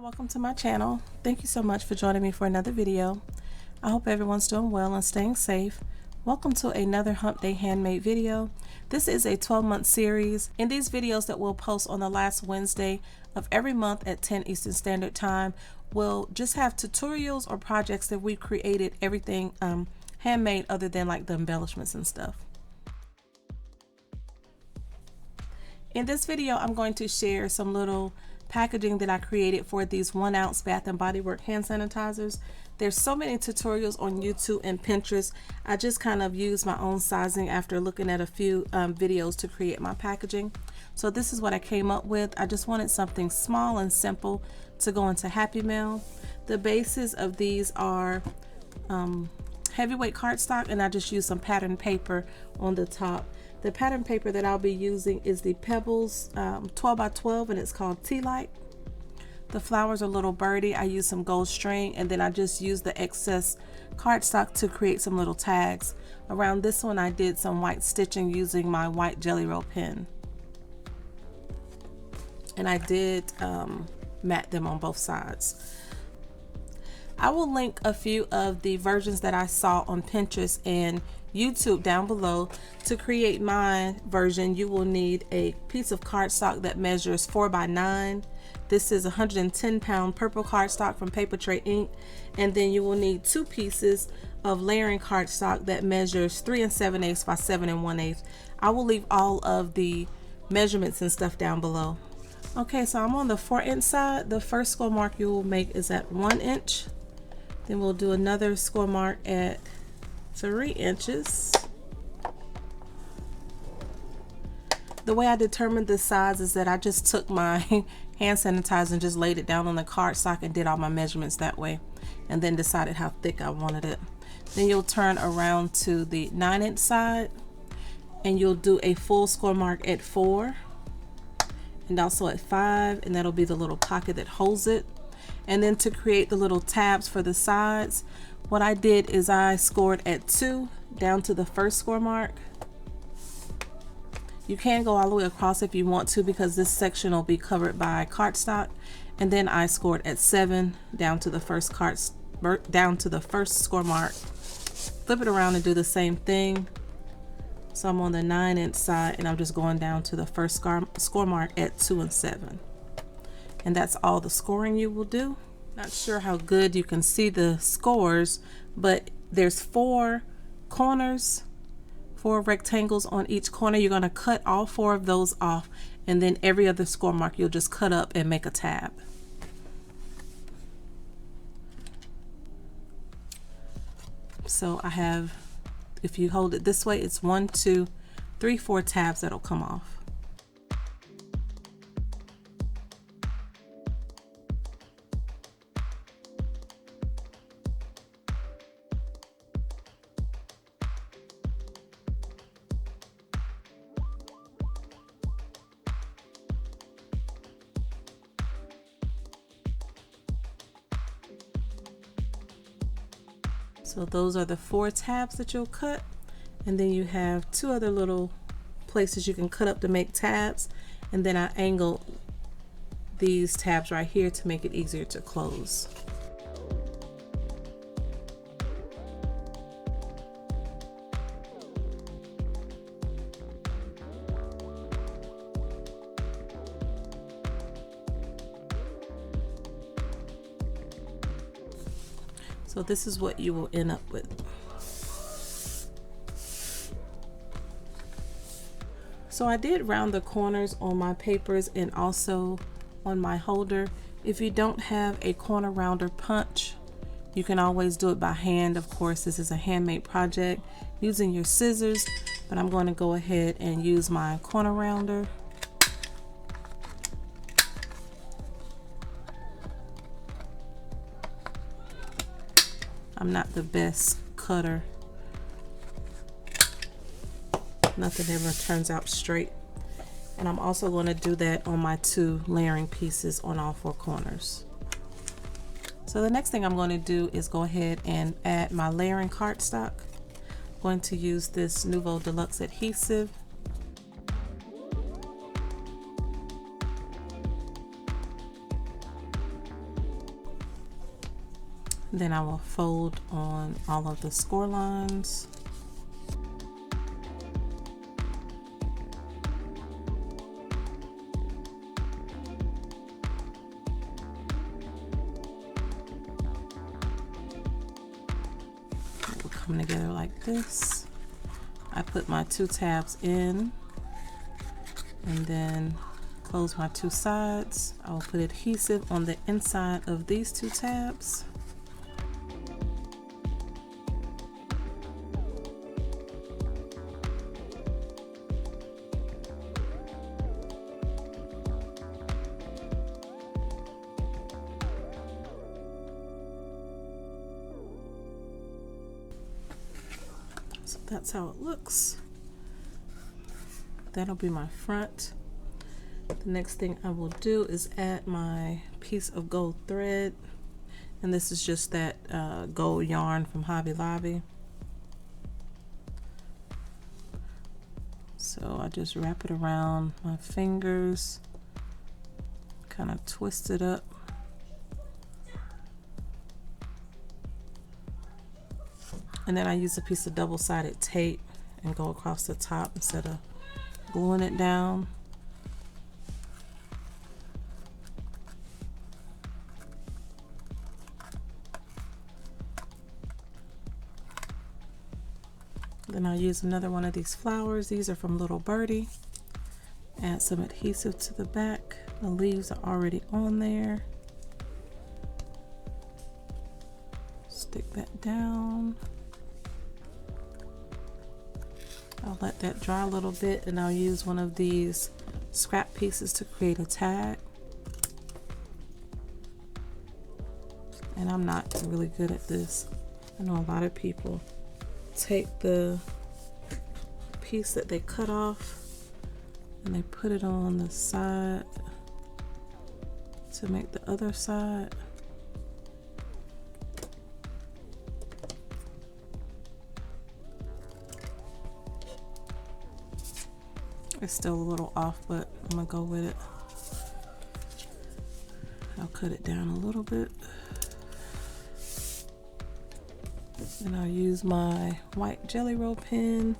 welcome to my channel. Thank you so much for joining me for another video. I hope everyone's doing well and staying safe. Welcome to another Hump Day Handmade video. This is a 12-month series. In these videos that we'll post on the last Wednesday of every month at 10 Eastern Standard Time, we'll just have tutorials or projects that we created, everything handmade other than like the embellishments and stuff. In this video, I'm going to share some little packaging that I created for these 1 ounce Bath and Body Works hand sanitizers. There's so many tutorials on YouTube and Pinterest. I just kind of used my own sizing after looking at a few videos to create my packaging. So this is what I came up with. I just wanted something small and simple to go into Happy Mail. The bases of these are heavyweight cardstock, and I just used some pattern paper on the top. The pattern paper that I'll be using is the Pebbles 12 by 12, and it's called Tea Light. The flowers are Little Birdie. I used some gold string, and then I just used the excess cardstock to create some little tags. Around this one, I did some white stitching using my white Jelly Roll pen. And I did mat them on both sides. I will link a few of the versions that I saw on Pinterest and YouTube down below. To create my version, you will need a piece of cardstock that measures 4 by 9. This is 110-pound purple cardstock from Paper Tray Ink. And then you will need 2 pieces of layering cardstock that measures 3 7/8 by 7 1/8. I will leave all of the measurements and stuff down below. Okay, so I'm on the 4-inch side. The first score mark you will make is at 1 inch. Then we'll do another score mark at 3 inches. The way I determined the size is that I just took my hand sanitizer and just laid it down on the cardstock and did all my measurements that way, and then decided how thick I wanted it. Then you'll turn around to the 9-inch side and you'll do a full score mark at 4 and also at 5, and that'll be the little pocket that holds it. And then to create the little tabs for the sides, what I did is I scored at 2 down to the first score mark. You can go all the way across if you want to, because this section will be covered by cardstock. And then I scored at 7 down to the first score mark. Flip it around and do the same thing. So I'm on the 9-inch side and I'm just going down to the first score mark at 2 and 7. And that's all the scoring you will do. Not sure how good you can see the scores, but there's 4 corners, 4 rectangles on each corner. You're going to cut all 4 of those off, and then every other score mark you'll just cut up and make a tab. So I have, if you hold it this way, it's 1, 2, 3, 4 tabs that'll come off. So those are the 4 tabs that you'll cut, and then you have 2 other little places you can cut up to make tabs, and then I angle these tabs right here to make it easier to close. So this is what you will end up with. So I did round the corners on my papers and also on my holder. If you don't have a corner rounder punch, you can always do it by hand. Of course, this is a handmade project using your scissors, but I'm going to go ahead and use my corner rounder. I'm not the best cutter. Nothing ever turns out straight. And I'm also going to do that on my 2 layering pieces on all 4 corners. So the next thing I'm going to do is go ahead and add my layering cardstock. I'm going to use this Nouveau Deluxe adhesive. Then I will fold on all of the score lines. It will come together like this. I put my 2 tabs in and then close my 2 sides. I will put adhesive on the inside of these 2 tabs. So that's how it looks. That'll be my front. The next thing I will do is add my piece of gold thread, and this is just that gold yarn from Hobby Lobby. So I just wrap it around my fingers, kind of twist it up. And then I use a piece of double-sided tape and go across the top instead of gluing it down. Then I'll use another one of these flowers. These are from Little Birdie. Add some adhesive to the back. The leaves are already on there. Stick that down. I'll let that dry a little bit, and I'll use one of these scrap pieces to create a tag. And I'm not really good at this. I know a lot of people take the piece that they cut off and they put it on the side to make the other side. It's still a little off, but I'm gonna go with it. I'll cut it down a little bit. And I'll use my white jelly roll pen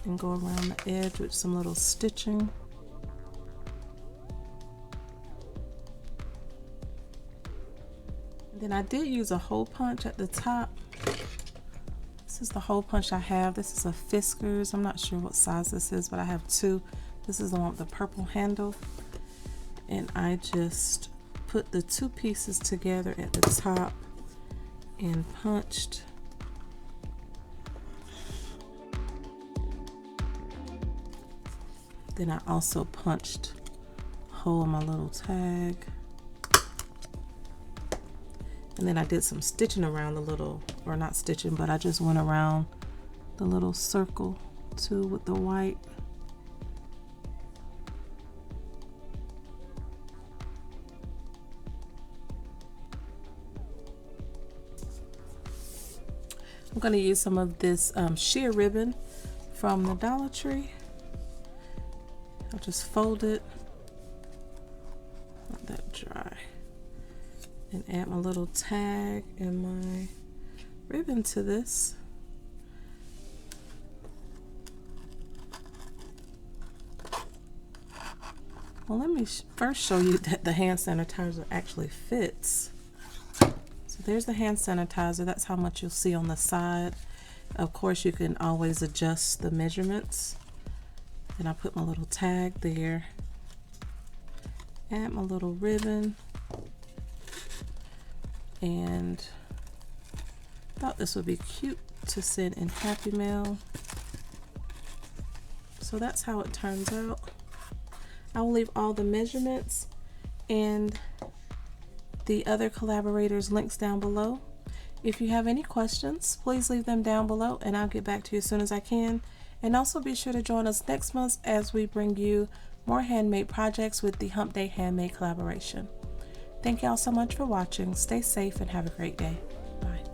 and go around the edge with some little stitching. And then I did use a hole punch at the top. This is the hole punch I have. This is a Fiskars. I'm not sure what size this is, but I have 2. This is the one with the purple handle. And I just put the 2 pieces together at the top and punched. Then I also punched a hole in my little tag. And then I did some stitching around the little, or not stitching, but I just went around the little circle too with the white. I'm going to use some of this sheer ribbon from the Dollar Tree. I'll just fold it, let that dry, and add my little tag and my ribbon to this. Well, let me first show you that the hand sanitizer actually fits. So there's the hand sanitizer. That's how much you'll see on the side. Of course, you can always adjust the measurements. Then I put my little tag there, add my little ribbon, and thought this would be cute to send in Happy Mail. So that's how it turns out. I will leave all the measurements and the other collaborators' links down below. If you have any questions, please leave them down below and I'll get back to you as soon as I can. And also be sure to join us next month as we bring you more handmade projects with the Hump Day Handmade collaboration. Thank y'all so much for watching. Stay safe and have a great day. Bye.